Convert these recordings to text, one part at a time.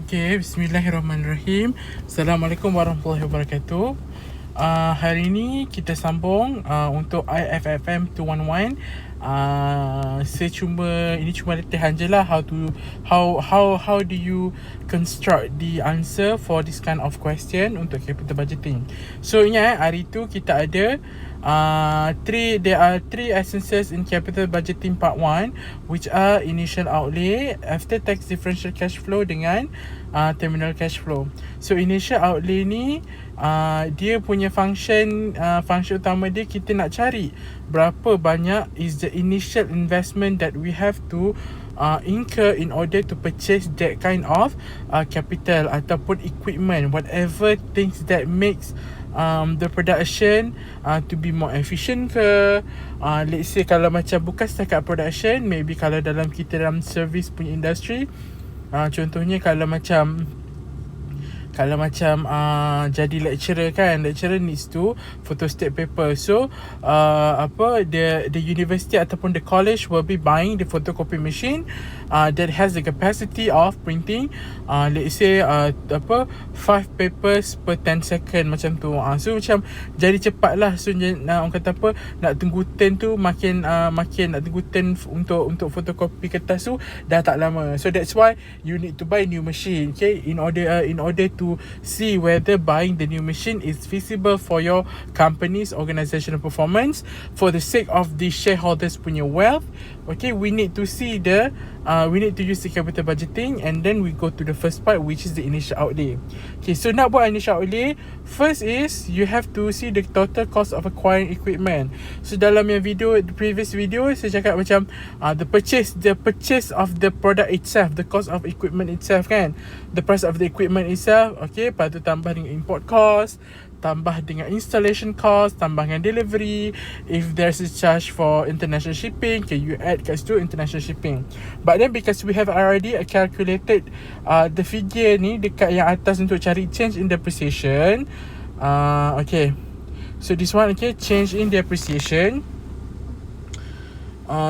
Okay, bismillahirrahmanirrahim. Assalamualaikum warahmatullahi wabarakatuh. Hari ini kita sambung untuk IFFM211. Ini cuma latihan je lah how do you construct the answer for this kind of question untuk capital budgeting. So ingat hari tu kita ada there are three essences in capital budgeting part 1, which are initial outlay, after tax differential cash flow dengan terminal cash flow. So initial outlay ni dia punya function utama dia, kita nak cari berapa banyak is the initial investment that we have to incur in order to purchase that kind of capital ataupun equipment, whatever things that makes the production to be more efficient ke. Let's say kalau macam bukan setakat production, maybe kalau dalam service punya industry, contohnya kalau macam jadi lecturer kan, lecturer needs to photostat paper. So the university ataupun the college will be buying the photocopy machine that has the capacity of printing let's say 5 papers per 10 second macam tu. So macam jadi cepat lah. So orang kata apa, nak tunggu 10 tu makin nak tunggu 10 untuk fotokopi kertas tu dah tak lama. So that's why you need to buy new machine, okay, in order to see whether buying the new machine is feasible for your company's organizational performance, for the sake of the shareholders punya wealth. Okay, we need to see we need to use the capital budgeting, and then we go to the first part, which is the initial outlay. Okay, so nak buat initial outlay, first is you have to see the total cost of acquiring equipment. So dalam yang the previous video, saya cakap macam the purchase of the product itself, the cost of equipment itself kan, the price of the equipment itself. Okay, lepas tu tambah dengan import cost, tambah dengan installation cost, tambah dengan delivery. If there's a charge for international shipping, okay, you add kat situ international shipping. But then because we have already calculated the figure ni dekat yang atas untuk cari change in depreciation, okay, so this one, okay, change in depreciation.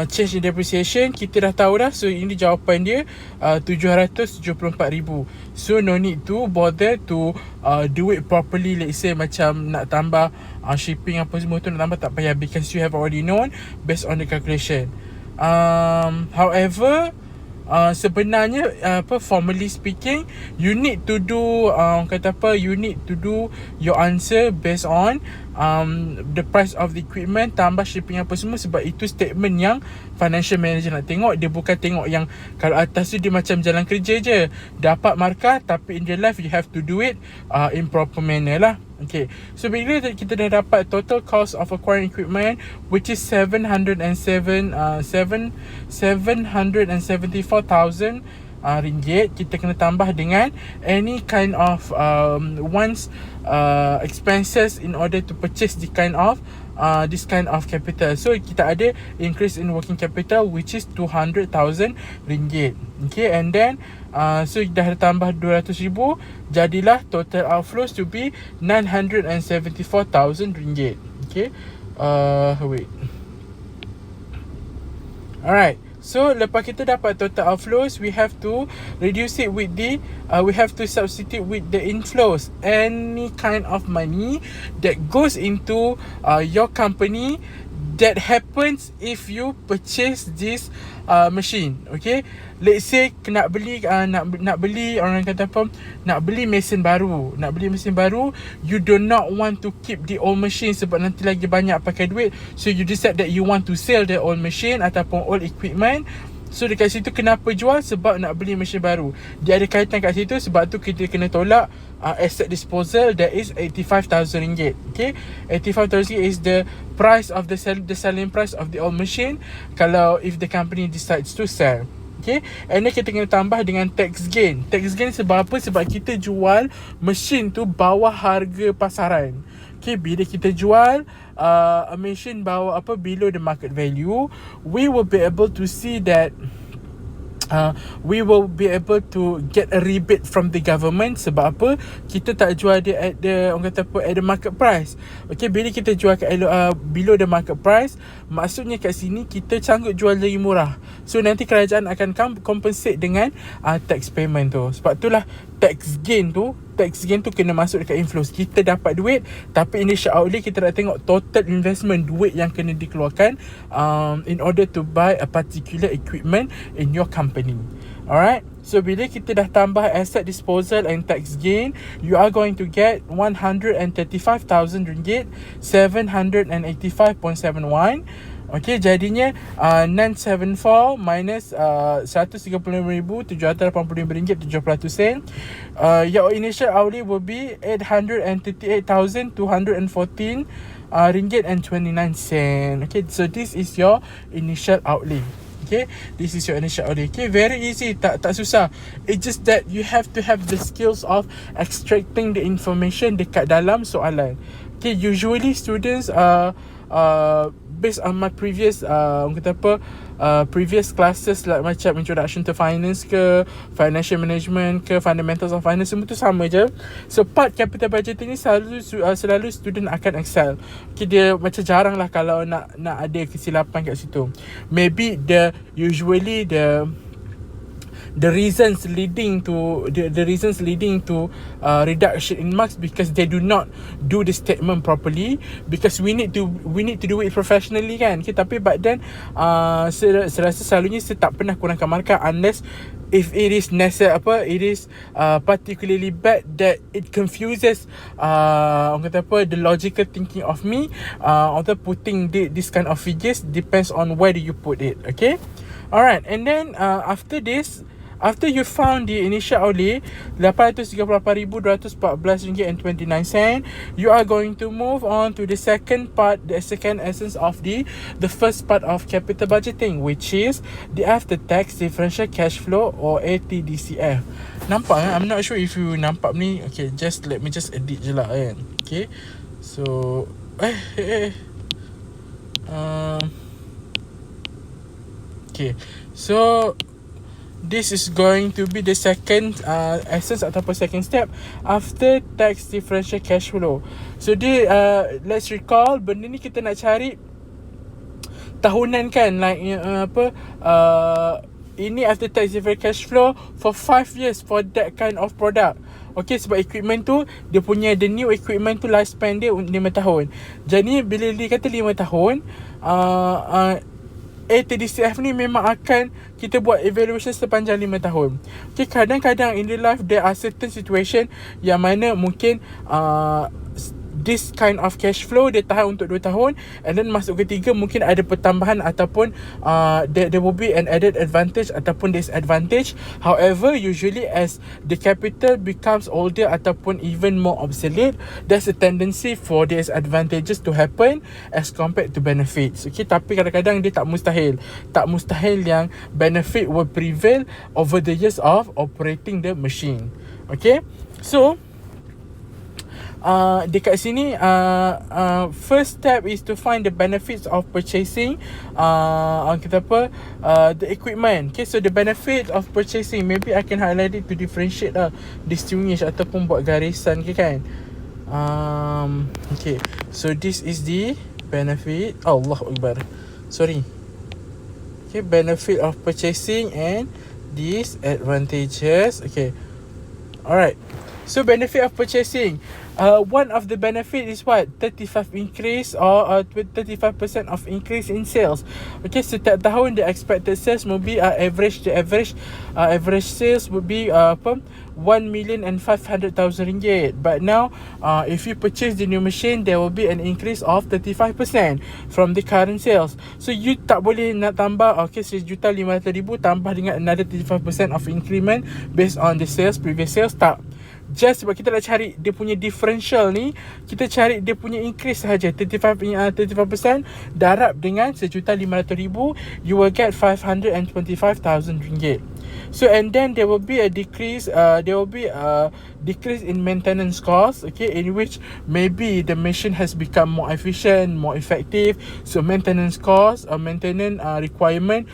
Change in depreciation kita dah tahu dah. So ini jawapan dia 774,000. So no need to bother to do it properly. Let's say macam nak tambah shipping apa semua tu, nak tambah tak payah, because you have already known based on the calculation. However, sebenarnya formally speaking, you need to do you need to do your answer based on the price of the equipment tambah shipping apa semua, sebab itu statement yang financial manager nak tengok. Dia bukan tengok yang kalau atas tu dia macam jalan kerja je, dapat markah, tapi in real life you have to do it in proper manner lah. Okay, so bila kita dah dapat total cost of acquiring equipment, which is 774,000 ringgit, kita kena tambah dengan any kind of expenses in order to purchase this kind of capital. So kita ada increase in working capital, which is 200,000 ringgit. Okay, and then so dah tambah 200,000, jadilah total outflows to be 974,000 ringgit. Okay, wait. Alright, so lepas kita dapat total outflows, we have to reduce it with we have to substitute with the inflows, any kind of money that goes into your company that happens if you purchase this machine. Okay, let's say nak beli orang kata apa, nak beli mesin baru, you do not want to keep the old machine sebab nanti lagi banyak pakai duit. So you decide that you want to sell the old machine ataupun old equipment. So dekat situ kenapa jual? Sebab nak beli mesin baru. Dia ada kaitan kat situ, sebab tu kita kena tolak asset disposal, that is 85,000 ringgit. Okay, 85,000 is the price of the selling price of the old machine kalau if the company decides to sell. Okay, and then kita kena tambah dengan tax gain. Tax gain sebab apa? Sebab kita jual mesin tu bawah harga pasaran. Okay, bila kita jual a machine below the market value, we will be able to see that we will be able to get a rebate from the government. Sebab apa? Kita tak jual dia at the, orang kata apa, at the market price. Okay, bila kita jual kat below the market price, maksudnya kat sini kita sanggup jual lagi murah. So nanti kerajaan akan compensate dengan tax payment tu. Sebab itulah tax gain tu kena masuk dekat inflows. Kita dapat duit, tapi initial outlay kita nak tengok total investment, duit yang kena dikeluarkan in order to buy a particular equipment in your company. Alright, so bila kita dah tambah asset disposal and tax gain, you are going to get RM135,000, 785.71. Okay, jadinya 974 minus RM135,785.70. Your initial outlay will be RM838,214 and 29 cents. Okay, so this is your initial outlay. Okay, this is your initial outlay. Okay, very easy, tak susah. It's just that you have to have the skills of extracting the information dekat dalam soalan. Okay, usually students based on my previous previous classes, like macam introduction to finance ke, financial management ke, fundamentals of finance, semua tu sama je. So part capital budgeting ni selalu student akan excel. Okay, dia macam jarang lah kalau nak ada kesilapan kat situ. Maybe usually the reasons leading to reduction in marks because they do not do the statement properly, because we need to do it professionally kan. Okay, tapi but then saya rasa selalunya saya tak pernah kurangkan markah unless if it is particularly bad that it confuses orang kata apa, the logical thinking of me after putting this kind of figures. Depends on where do you put it. Okay, alright, and then after this, after you found the initial outlay RM838,214.29, you are going to move on to the second part, the second essence of the first part of capital budgeting, which is the after tax differential cash flow, or ATDCF. Nampak kan? I'm not sure if you nampak ni. Okay, let me edit je lah kan. Okay, so okay, so this is going to be the second essence ataupun second step after tax differential cash flow. So let's recall, benda ni kita nak cari tahunan kan, like ini after tax differential cash flow for 5 years for that kind of product. Okay, sebab equipment tu dia punya, the new equipment tu lifespan dia 5 tahun. Jadi bila dia kata 5 tahun, ATDCF ni memang akan kita buat evaluation sepanjang 5 tahun. Okay, kadang-kadang in the life there are certain situation yang mana mungkin this kind of cash flow dia tahan untuk 2 tahun, and then masuk ketiga mungkin ada pertambahan ataupun there will be an added advantage ataupun disadvantage. However, usually as the capital becomes older ataupun even more obsolete, there's a tendency for disadvantages to happen as compared to benefits. Okay, tapi kadang-kadang dia tak mustahil yang benefit will prevail over the years of operating the machine. Okay, so dekat sini first step is to find the benefits of purchasing the equipment. Okay, so the benefit of purchasing, maybe I can highlight it to differentiate distinguish ataupun buat garisan ke kan. Okay, so this is the benefit. Allahu Akbar, sorry. Okay, benefit of purchasing and disadvantages. Okay, alright. So benefit of purchasing, one of the benefit is what? 35 increase or 35% of increase in sales. Okay, setiap tahun the expected sales will be average sales would be RM1,500,000. But now if you purchase the new machine, there will be an increase of 35% from the current sales. So you tak boleh nak tambah RM1,500,000 tambah dengan another 35% of increment based on the previous sales. Tak, just sebab kita nak cari dia punya differential ni, kita cari dia punya increase sahaja 35% darab dengan RM1,500,000, you will get RM525,000. So and then there will be a decrease in maintenance costs, okay, in which maybe the machine has become more efficient, more effective, so maintenance cost or maintenance requirement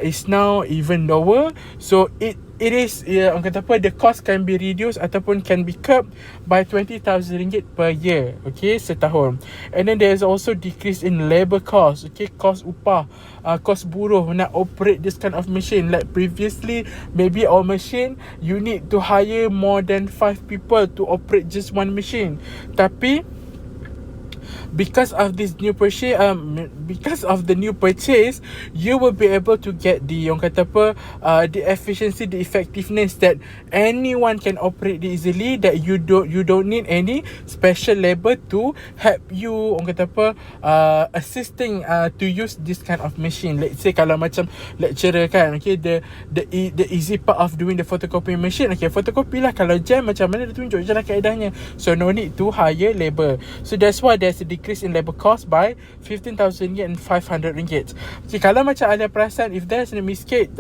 is now even lower. So it is orang kata apa, the cost can be reduced ataupun can be curbed by RM20,000 per year, okay, setahun. And then there is also decrease in labour cost, okay, cost upah, cost buruh nak operate this kind of machine. Like previously, maybe our machine you need to hire more than 5 people to operate just one machine, tapi because of this new purchase, you will be able to get the orang kata apa, the efficiency, the effectiveness that anyone can operate easily, that you don't need any special labor to help you orang kata apa, assisting to use this kind of machine. Let's say kalau macam lecturer kan, okay, the easy part of doing the photocopy machine, okay, photocopy lah, kalau jam macam mana dia tunjuk je lah kaedahnya, so no need to hire labor. So that's why there's a decrease in labor cost by RM15,500. Okay, kalau macam ada perasan, if there's a mistake,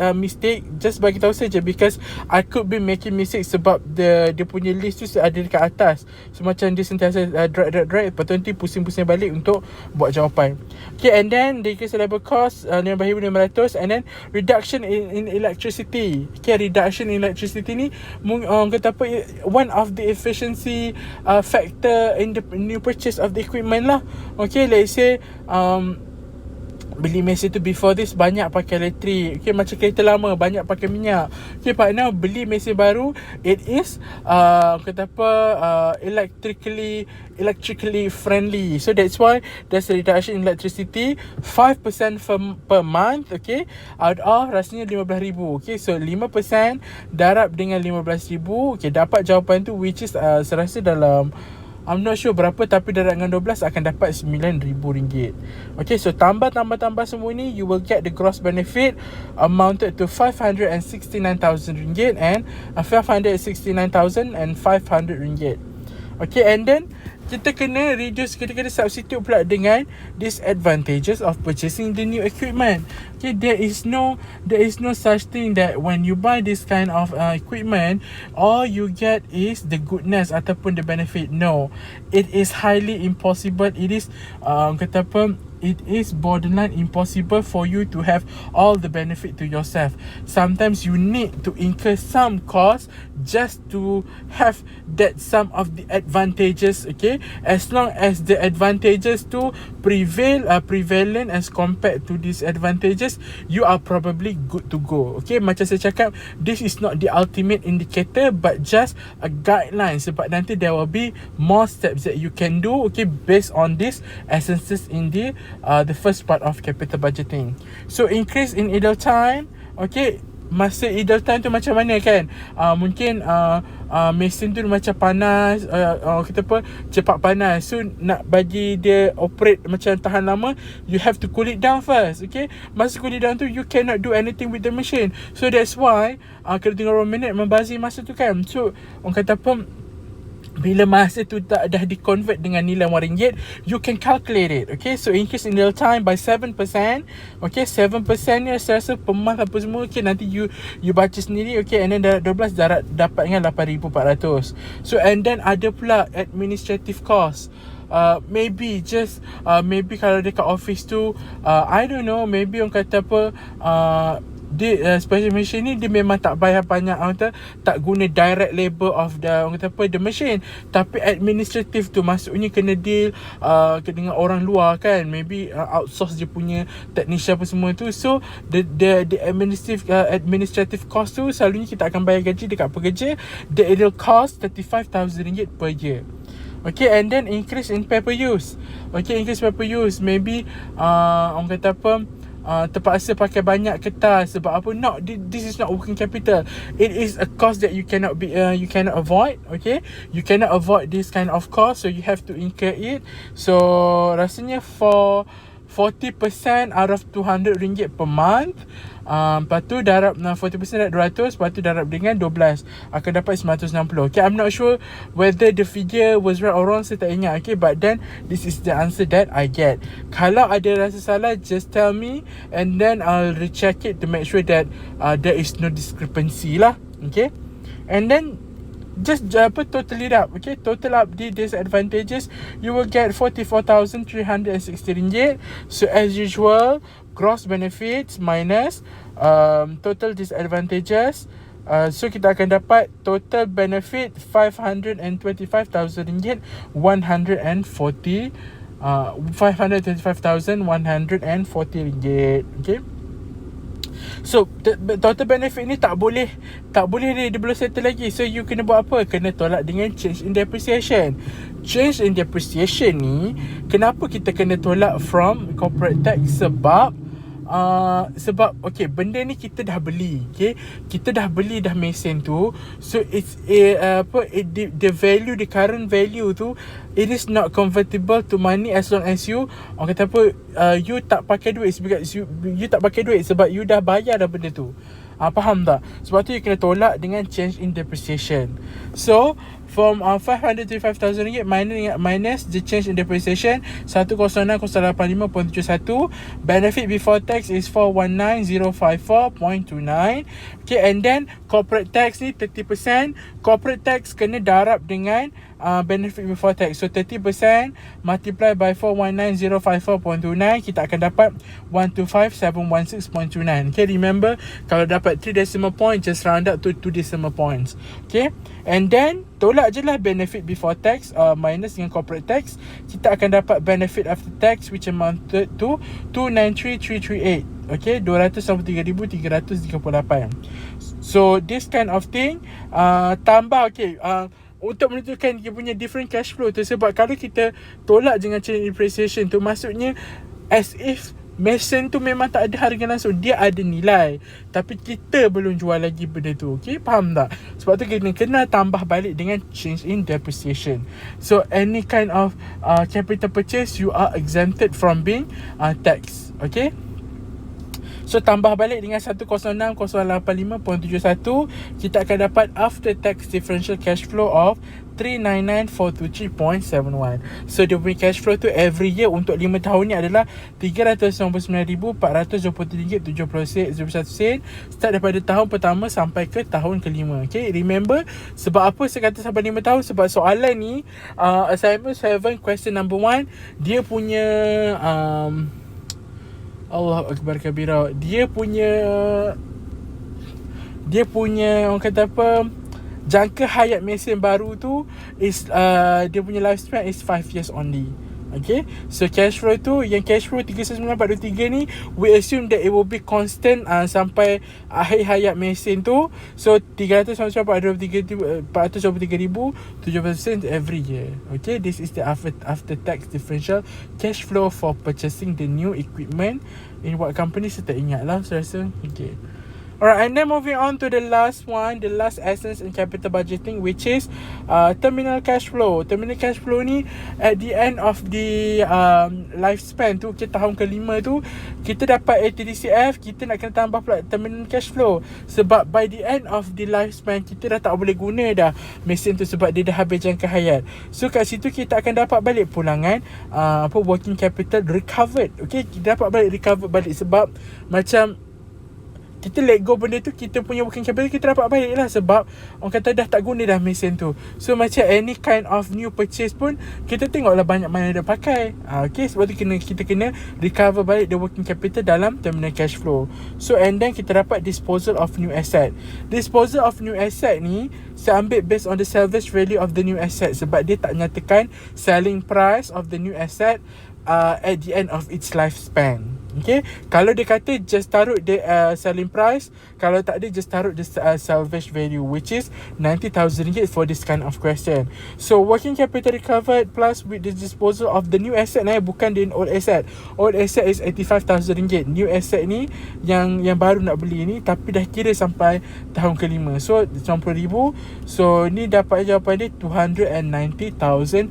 just bagi tahu saja, because I could be making mistake sebab dia punya list tu ada dekat atas, so macam dia sentiasa drag, lepas tu nanti pusing-pusing balik untuk buat jawapan. Okay, and then decrease labor cost RM15,500, and then reduction in electricity. Okay, reduction in electricity ni orang kata apa, one of the efficiency factor in the new purchase of the equipment lah. Okay, let's say beli mesin tu before this banyak pakai elektrik, okay, macam kereta lama banyak pakai minyak. Okay, but now beli mesin baru, it is kata apa, electrically friendly. So that's why there's a reduction in electricity 5% per month, okay, out of rasanya RM15,000. Okay, so 5% darab dengan RM15,000, okay, dapat jawapan tu, which is serasa dalam, I'm not sure berapa, tapi darab dengan 12 akan dapat RM9,000. Okay, so tambah semua ni, you will get the gross benefit amounted to RM569,000 and RM569,500. Okay, and then kita kena substitute pula dengan disadvantages of purchasing the new equipment. Okay, there is no such thing that when you buy this kind of equipment, all you get is the goodness ataupun the benefit. No, it is highly impossible. It is kata apa, it is borderline impossible for you to have all the benefit to yourself. Sometimes you need to incur some cost just to have that some of the advantages, okay, as long as the advantages to prevalent as compared to disadvantages, you are probably good to go. Okay, macam saya cakap, this is not the ultimate indicator, but just a guideline, sebab nanti there will be more steps that you can do, okay, based on this essences in the first part of capital budgeting. So increase in idle time, okay, masa idle time tu macam mana kan, mungkin mesin tu macam panas, kita apa, cepat panas, so nak bagi dia operate macam tahan lama, you have to cool it down first. Okay, masa cool it down tu, you cannot do anything with the machine, so that's why kena tengok berapa minit membazir masa tu kan. So orang kata apa, bila masa tu dah di-convert dengan nilai RM1, you can calculate it. Okay, so increase in real time by 7%. Okay, 7% ni saya rasa per month apa semua, okay, nanti you baca sendiri. Okay, and then 12 dapat dengan RM8,400. So and then ada pula administrative cost. Maybe kalau dekat office tu, I don't know, maybe orang kata apa, special machine ni dia memang tak bayar banyak, tak guna direct labor of the orang kata apa, the machine, tapi administrative tu maksudnya kena deal dengan orang luar kan, maybe outsource je punya technician apa semua tu. So the administrative cost tu selalunya kita akan bayar gaji dekat pekerja, it will cost RM35,000 per year. Okay, and then increase in paper use. Okay, increase paper use, maybe orang kata apa, terpaksa pakai banyak kertas sebab apa? This is not working capital. It is a cost that you cannot avoid. Okay, you cannot avoid this kind of cost, so you have to incur it. So rasanya for 40% out of RM200 per month. Lepas tu darab 40% darab 200, lepas tu darab dengan 12, akan dapat 960. Okay, I'm not sure whether the figure was right or wrong, saya tak ingat. Okay, but then this is the answer that I get. Kalau ada rasa salah, just tell me and then I'll recheck it to make sure that there is no discrepancy lah. Okay, and then just total it up. Okay, total up the disadvantages, you will get RM44,360. So as usual, gross benefits minus total disadvantages. So kita akan dapat total benefit RM525,140. RM525,140. Okay. So total benefit ni tak boleh dia belum settle lagi. So you kena buat apa? Kena tolak dengan change in depreciation. Change in depreciation ni, kenapa kita kena tolak from corporate tax? Sebab okay, benda ni kita dah beli. Okay, kita dah beli dah mesin tu. So it's the value, the current value tu, it is not convertible to money as long as you kata apa, you tak pakai duit. Because you tak pakai duit sebab you dah bayar dah benda tu. Faham tak? Sebab tu you kena tolak dengan change in depreciation. So from RM535,000 minus the change in depreciation 106,085.71. Benefit before tax is 419,054.29. Okay, and then corporate tax ni 30%. Corporate tax kena darab dengan benefit before tax. So 30% multiply by 419,054.29, kita akan dapat 125,716.29. Okay, remember, kalau dapat 3 decimal points, just round up to 2 decimal points. Okay, and then tolak je lah benefit before tax minus dengan corporate tax, kita akan dapat benefit after tax which amounted to 293,338. Okay, 293,338. So this kind of thing tambah. Okay, untuk menentukan dia punya different cash flow tu, sebab kalau kita tolak dengan change in depreciation tu, maksudnya as if mesin tu memang tak ada harga langsung, dia ada nilai tapi kita belum jual lagi benda tu. Okay, faham tak? Sebab tu kena tambah balik dengan change in depreciation. So any kind of capital purchase, you are exempted from being taxed. Okay, so tambah balik dengan 106,085.71, kita akan dapat after tax differential cash flow of 399,423.71. So dia punya cash flow tu every year untuk 5 tahun ni adalah RM399,424.71. Start daripada tahun pertama sampai ke tahun kelima. Okay, remember, sebab apa saya kata sampai 5 tahun? Sebab soalan ni assignment 7 question number 1, dia punya Allah Akbar Kabira, dia punya orang kata apa, jangka hayat mesin baru tu is dia punya lifespan is 5 years only. Okay, so cash flow tu, yang cash flow 39423 ni, we assume that it will be constant sampai akhir hayat mesin tu. So 423,070 every year. Okay, this is the after tax differential cash flow for purchasing the new equipment in what company, saya tak ingat lah, saya rasa. Okay, alright, and then moving on to the last one, the last essence in capital budgeting, which is terminal cash flow. Terminal cash flow ni at the end of the lifespan tu, kita tahun kelima tu, kita dapat ATDCF, kita nak kena tambah pula terminal cash flow. Sebab by the end of the lifespan, kita dah tak boleh guna dah mesin tu sebab dia dah habis jangka hayat. So kat situ kita akan dapat balik pulangan working capital recovered. Okay, kita dapat balik recover balik sebab macam kita let go benda tu, kita punya working capital kita dapat balik lah sebab orang kata dah tak guna dah mesin tu. So macam any kind of new purchase pun, kita tengoklah banyak mana dah pakai. Okay, sebab tu kita kena recover balik the working capital dalam terminal cash flow. So and then kita dapat disposal of new asset. Disposal of new asset ni saya ambil based on the salvage value of the new asset, sebab dia tak nyatakan selling price of the new asset at the end of its lifespan. Okay, kalau dia kata just taruh the selling price, kalau tak ada just taruh the salvage value, which is RM90,000 for this kind of question. So working capital recovered plus with the disposal of the new asset, bukan the old asset. Old asset is RM85,000. New asset ni yang baru nak beli ni, tapi dah kira sampai tahun kelima, so RM90,000. So ni dapat jawapan dia RM290,000.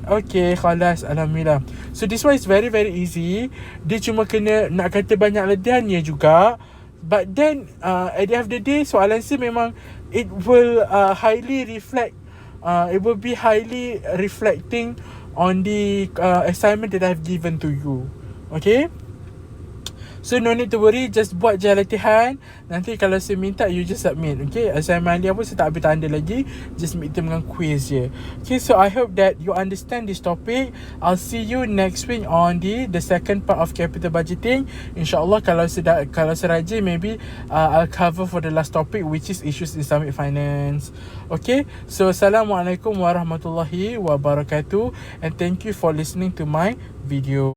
Okay, khalas, alhamdulillah. So this one is very very easy. Dia cuma kena nak kata banyak ledahannya juga. But then at the end of the day, soalan si memang it will highly reflect, it will be highly reflecting on the assignment that I've given to you. Okay, so no need to worry, just buat je latihan. Nanti kalau saya minta, you just submit. Okay, assignment dia pun saya tak ambil tanda lagi, just midterm dengan quiz je. Okay, so I hope that you understand this topic. I'll see you next week on the second part of capital budgeting. InsyaAllah kalau saya rajin, maybe I'll cover for the last topic, which is issues Islamic finance. Okay, so Assalamualaikum warahmatullahi wabarakatuh, and thank you for listening to my video.